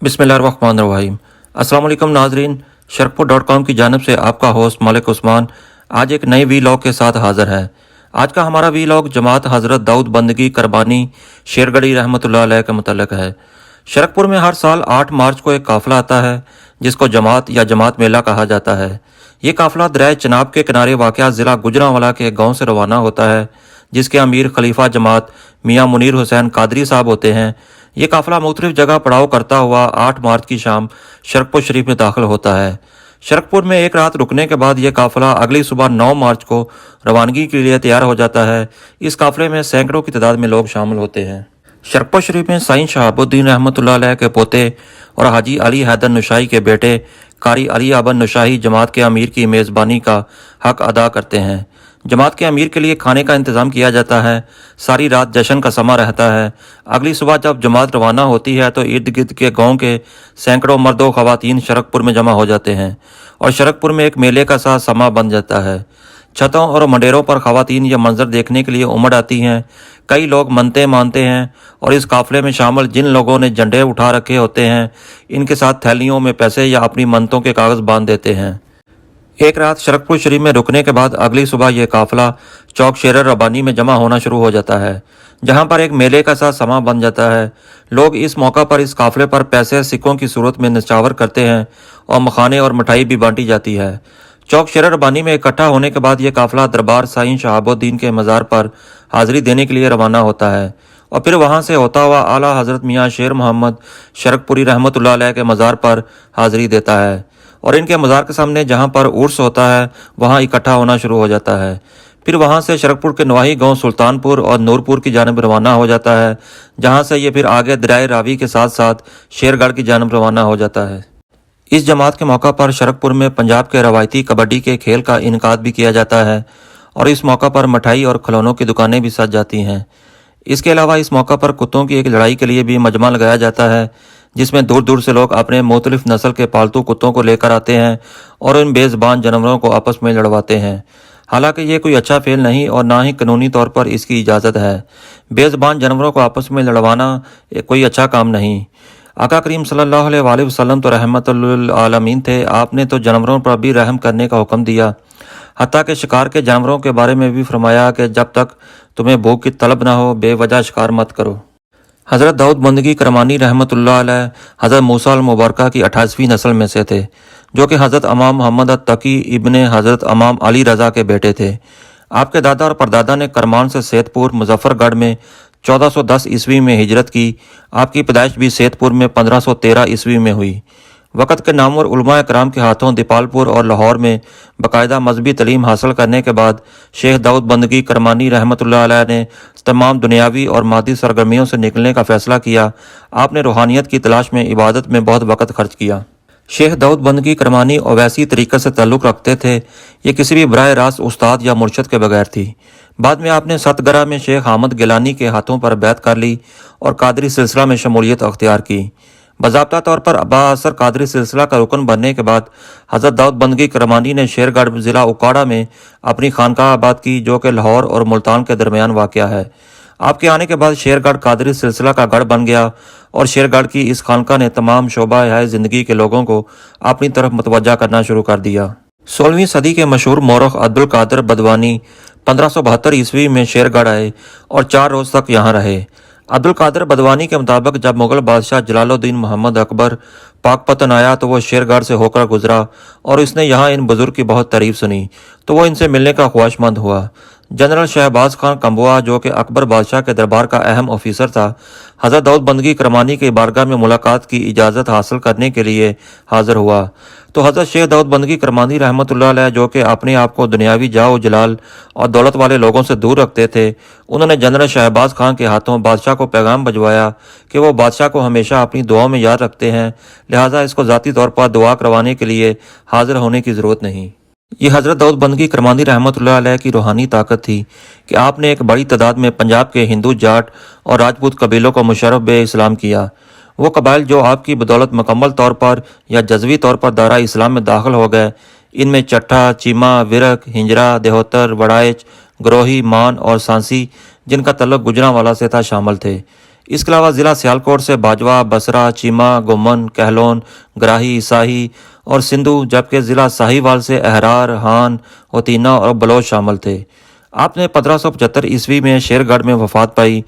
बिस्मिल्लाहिर्रहमानिर्रहीम। अस्सलाम वालेकुम नाजरीन, शरकपुर.com की जानिब से आपका होस्ट मलिक उस्मान आज एक नई वीलॉग के साथ हाज़िर है। आज का हमारा वीलॉग जमात हज़रत दाऊद बंदगी करबानी शेरगढ़ी रहमतुल्लाह अलैह के मुतल्लिक़ है। शरकपुर में हर साल 8 मार्च को एक काफ़िला आता है जिसको जमात या जमात मेला कहा जाता है। ये काफ़िला दरिया चनाब के किनारे वाक़या ज़िला गुजरांवाला के गाँव से रवाना होता है, जिसके अमीर खलीफा जमात मियाँ मुनीर हुसैन कादरी साहब होते हैं। ये काफ़िला मुख्तलिफ जगह पड़ाव करता हुआ 8 मार्च की शाम शरकपुर शरीफ में दाखिल होता है। शरकपुर में एक रात रुकने के बाद यह काफ़िला अगली सुबह 9 मार्च को रवानगी के लिए तैयार हो जाता है। इस काफ़िले में सैकड़ों की तादाद में लोग शामिल होते हैं। शरकपुर शरीफ में साईं शहाबुद्दीन रहमतुल्लाह अलैह के पोते और हाजी अली हैदर नुशाही के बेटे कारी अली अबन नुशाही जमात के अमीर की मेज़बानी का हक अदा करते हैं। जमात के अमीर के लिए खाने का इंतज़ाम किया जाता है। सारी रात जश्न का समा रहता है। अगली सुबह जब जमात रवाना होती है तो इर्द गिर्द के गांव के सैकड़ों मर्द व ख़वातीन शरकपुर में जमा हो जाते हैं और शरकपुर में एक मेले का सा समा बन जाता है। छतों और मंडेरों पर ख़वातीन यह मंजर देखने के लिए उमड़ आती हैं। कई लोग मनते मानते हैं और इस काफ़िले में शामिल जिन लोगों ने झंडे उठा रखे होते हैं, इनके साथ थैलियों में पैसे या अपनी मन्नतों के कागज़ बांध देते हैं। एक रात शरकपुर शरीफ में रुकने के बाद अगली सुबह यह काफ़िला चौक शेर रबानी में जमा होना शुरू हो जाता है, जहां पर एक मेले का सा समा बन जाता है। लोग इस मौका पर इस काफ़िले पर पैसे सिक्कों की सूरत में निछावर करते हैं और मखाने और मिठाई भी बांटी जाती है। चौक शेर रबानी में इकट्ठा होने के बाद यह काफ़िला दरबार साईं शहाबुद्दीन के मज़ार पर हाज़िरी देने के लिए रवाना होता है और फिर वहां से होता हुआ आला हज़रत मियाँ शेर मोहम्मद शरकपुरी रहमतुल्लाह अलैह के मज़ार पर हाज़िरी देता है और इनके मज़ार के सामने जहां पर उर्स होता है वहां इकट्ठा होना शुरू हो जाता है। फिर वहां से शरकपुर के नवाही गांव सुल्तानपुर और नूरपुर की जानिब रवाना हो जाता है, जहां से ये फिर आगे दरियाए रावी के साथ साथ शेरगढ़ की जानिब रवाना हो जाता है। इस जमात के मौका पर शरकपुर में पंजाब के रवायती कबड्डी के खेल का इनकाद भी किया जाता है और इस मौका पर मिठाई और खिलौनों की दुकानें भी सज जाती हैं। इसके अलावा इस मौका पर कुत्तों की एक लड़ाई के लिए भी मजमा लगाया जाता है, जिसमें दूर दूर से लोग अपने मुख्तलिफ नस्ल के पालतू कुत्तों को लेकर आते हैं और इन बेज़बान जानवरों को आपस में लड़वाते हैं। हालांकि ये कोई अच्छा फेल नहीं और ना ही कानूनी तौर पर इसकी इजाज़त है। बेज़बान जानवरों को आपस में लड़वाना कोई अच्छा काम नहीं। आका करीम सल्लल्लाहु अलैहि वसल्लम तो रहमतुल आलमीन थे। आपने तो जानवरों पर भी रहम करने का हुक्म दिया, हत्ता के शिकार के जानवरों के बारे में भी फरमाया कि जब तक तुम्हें भूख की तलब ना हो बेवजह शिकार मत करो। हज़रत दाऊद बंदगी करमानी रहमतुल्लाह अलैह हज़रत मूसा अल मुबारका की 28वीं नस्ल में से थे, जो कि हज़रत इमाम मोहम्मद अत-तकी इब्ने हज़रत इमाम अली रज़ा के बेटे थे। आपके दादा और परदादा ने करमान से सैदपुर मुजफ्फरगढ़ में 1410 ईस्वी में हिजरत की। आपकी पैदाइश भी सैदपुर में 1513 ईस्वी में हुई। वक़्त के नामवर उलमा कराम के हाथों दीपालपुर और लाहौर में बाकायदा मजहबी तलीम हासिल करने के बाद शेख दाऊद बंदगी करमानी रहमतुल्लाह अलैह ने तमाम दुनियावी और मादी सरगर्मियों से निकलने का फ़ैसला किया। आपने रूहानियत की तलाश में इबादत में बहुत वक़्त खर्च किया। शेख दाऊद बंदगी करमानी ओवैसी तरीक़े से ताल्लुक़ रखते थे। ये किसी भी बराह रास्त उस्ताद या मुर्शद के बगैर थी। बाद में आपने सतगरा में शेख हामिद गिलानी के हाथों पर बैत कर ली और कादरी सिलसिला में शमूलियत अख्तियार की। बाज़ाब्ता तौर पर बाअसर कादरी सिलसिला का रुकन बनने के बाद हज़रत दाऊद बंदगी करमानी ने शेरगढ़ ज़िला उकाड़ा में अपनी खानकाह आबाद की, जो कि लाहौर और मुल्तान के दरमियान वाक़या है। आपके आने के बाद शेरगढ़ कादरी सिलसिला का गढ़ बन गया और शेरगढ़ की इस खानका ने तमाम शोबा ज़िंदगी के लोगों को अपनी तरफ मुतवज्जा करना शुरू कर दिया। 16वीं सदी के मशहूर मौरख अब्दुल कादिर बदवानी 1572 ईस्वी में शेरगढ़ आए और 4 रोज़ तक यहाँ रहे। अब्दुल कादिर बदवानी के मुताबिक जब मुग़ल बादशाह जलालुद्दीन मोहम्मद अकबर पाकपतन आया तो वो शेरगढ़ से होकर गुजरा और इसने यहाँ इन बुज़ुर्ग की बहुत तारीफ़ सुनी तो वो इनसे मिलने का ख्वाहिशमंद हुआ। जनरल शहबाज खान कंबुआ, जो कि अकबर बादशाह के दरबार का अहम ऑफिसर था, हज़रत दाऊद बंदगी करमानी की बारगाह में मुलाकात की इजाज़त हासिल करने के लिए हाज़िर हुआ तो हज़रत शेख दाऊद बंदगी करमानी रहमतुल्लाह अलैह, जो कि अपने आप को दुनियावी जाओ जलाल और दौलत वाले लोगों से दूर रखते थे, उन्होंने जनरल शहबाज खान के हाथों बादशाह को पैगाम भिजवाया कि वो बादशाह को हमेशा अपनी दुआओं में याद रखते हैं, लिहाजा इसको ज़ाती तौर पर दुआ करवाने के लिए हाज़िर होने की ज़रूरत नहीं। ये हज़रत दाऊद बंदगी करमानी रहमतुल्लाह अलैह की रूहानी ताकत थी कि आपने एक बड़ी तादाद में पंजाब के हिंदू, जाट और राजपूत कबीलों को मुशर्रफ बे इस्लाम किया। वो कबाइल जो आपकी बदौलत मुकम्मल तौर पर या जज़वी तौर पर दायरा इस्लाम में दाखिल हो गए, इनमें चट्ठा, चीमा, विरक, हिंजरा, देहोतर, वड़ाइच, ग्रोही, मान और सांसी, जिनका तल्लुक़ गुजरांवाला से था, शामिल थे। اس کے علاوہ ضلع سیالکوٹ سے باجوہ، بسرا، چیمہ، گمن، کہلون، گراہی، ساہی اور سندھو، جبکہ ضلع ساہیوال سے احرار، ہان، ہوتینہ اور بلوچ شامل تھے۔ آپ نے 1575 عیسوی میں شیر گڑھ میں وفات پائی۔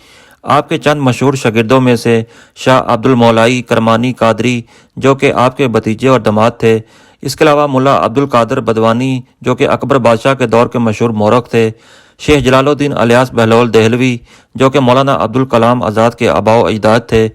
آپ کے چند مشہور شاگردوں میں سے شاہ عبد المولائی کرمانی قادری جو کہ آپ کے بھتیجے اور داماد تھے، اس کے علاوہ ملا عبد القادر بدوانی جو کہ اکبر بادشاہ کے دور کے مشہور مورخ تھے، شیخ جلال الدین الیاس بہلول دہلوی جو کہ مولانا عبدالکلام آزاد کے آباء و اجداد تھے،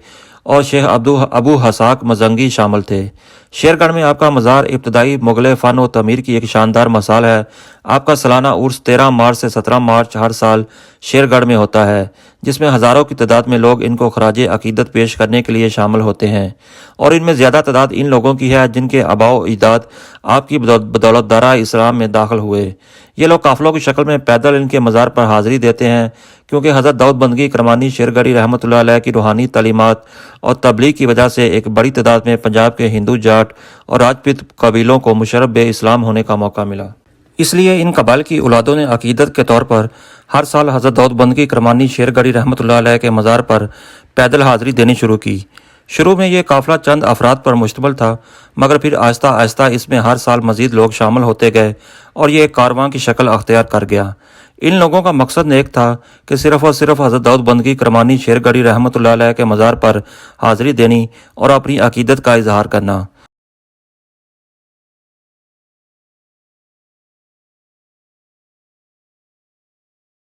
اور شیخ ابو حساک مزنگی شامل تھے۔ شیر گڑھ میں آپ کا مزار ابتدائی مغل فن و تعمیر کی ایک شاندار مثال ہے۔ آپ کا سالانہ عرس 13 مارچ سے 17 مارچ ہر سال شیر گڑھ میں ہوتا ہے، جس میں ہزاروں کی تعداد میں لوگ ان کو خراج عقیدت پیش کرنے کے لیے شامل ہوتے ہیں، اور ان میں زیادہ تعداد ان لوگوں کی ہے جن کے آباء و اجداد آپ کی بدولت دارہ اسلام میں داخل ہوئے۔ یہ لوگ قافلوں کی شکل میں پیدل ان کے مزار پر حاضری دیتے ہیں، کیونکہ حضرت داؤد بندگی کرمانی شیرگڑھی رحمۃ اللہ علیہ کی روحانی تعلیمات اور تبلیغ کی وجہ سے ایک بڑی تعداد میں پنجاب کے ہندو، جاٹ اور راجپوت قبیلوں کو مشرف بے اسلام ہونے کا موقع ملا۔ اس لیے ان قبائل کی اولادوں نے عقیدت کے طور پر ہر سال حضرت داؤد بندگی کرمانی شیرگڑھی رحمۃ اللہ علیہ کے مزار پر پیدل حاضری دینی شروع کی۔ شروع میں یہ قافلہ چند افراد پر مشتمل تھا، مگر پھر آہستہ آہستہ اس میں ہر سال مزید لوگ شامل ہوتے گئے اور یہ ایک کارواں کی شکل اختیار کر گیا۔ ان لوگوں کا مقصد نیک تھا کہ صرف اور صرف حضرت داؤد بندگی کرمانی شیرگڑھی رحمۃ اللہ علیہ کے مزار پر حاضری دینی اور اپنی عقیدت کا اظہار کرنا۔